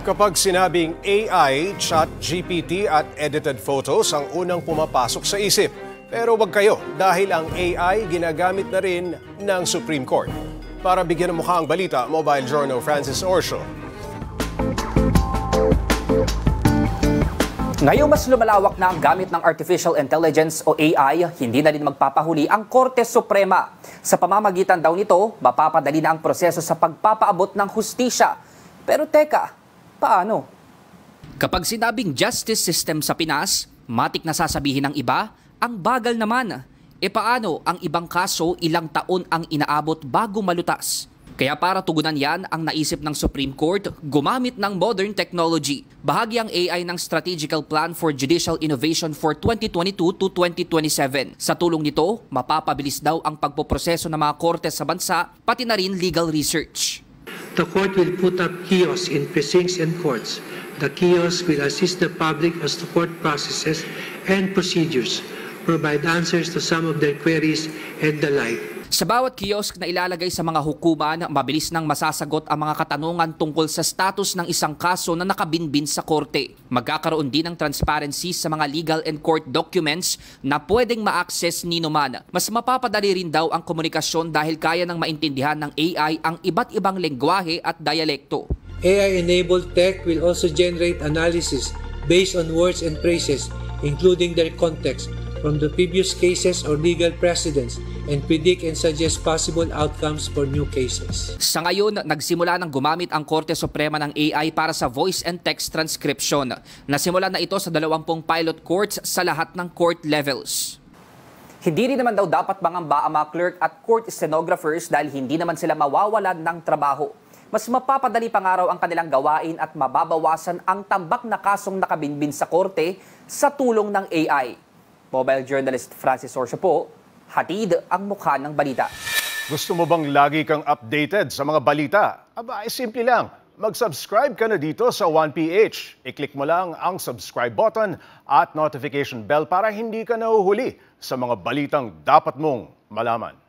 Kapag sinabing AI, ChatGPT at edited photos ang unang pumapasok sa isip. Pero wag kayo dahil ang AI ginagamit na rin ng Supreme Court. Para bigyan ng mukha ang balita, Mobile Journal Francis Orsio. Ngayong mas lumalawak na ang gamit ng Artificial Intelligence o AI, hindi na rin magpapahuli ang Korte Suprema. Sa pamamagitan daw nito, mapapadali na ang proseso sa pagpapaabot ng hustisya. Pero teka, paano? Kapag sinabing justice system sa Pinas, matik na sasabihin ng iba, ang bagal naman. E paano ang ibang kaso ilang taon ang inaabot bago malutas? Kaya para tugunan yan, ang naisip ng Supreme Court, gumamit ng modern technology. Bahagi ang AI ng Strategical Plan for Judicial Innovation for 2022 to 2027. Sa tulong nito, mapapabilis daw ang pagpoproseso ng mga korte sa bansa, pati na rin legal research. The court will put up kiosks in precincts and courts. The kiosks will assist the public as to court processes and procedures, provide answers to some of their queries, and the like. Sa bawat kiosk na ilalagay sa mga hukuman, mabilis nang masasagot ang mga katanungan tungkol sa status ng isang kaso na nakabinbin sa korte. Magkakaroon din ng transparency sa mga legal and court documents na pwedeng ma-access nino man. Mas mapapadali rin daw ang komunikasyon dahil kaya nang maintindihan ng AI ang iba't ibang lengguwahe at dialekto. AI-enabled tech will also generate analysis based on words and phrases, including their context, from the previous cases or legal precedents, and predict and suggest possible outcomes for new cases. Sa ngayon, nagsimula nang gumamit ang Korte Suprema ng AI para sa voice and text transcription. Nasimula na ito sa 20 pilot courts sa lahat ng court levels. Hindi rin naman daw dapat mangamba ang mga clerk at court stenographers dahil hindi naman sila mawawalan ng trabaho. Mas mapapadali pa nga raw ang kanilang gawain at mababawasan ang tambak na kasong nakabinbin sa korte sa tulong ng AI. Mobile journalist Francis Orsio po, hatid ang mukha ng balita. Gusto mo bang lagi kang updated sa mga balita? Aba, simple lang. Mag-subscribe ka na dito sa 1PH. I-click mo lang ang subscribe button at notification bell para hindi ka nahuhuli sa mga balitang dapat mong malaman.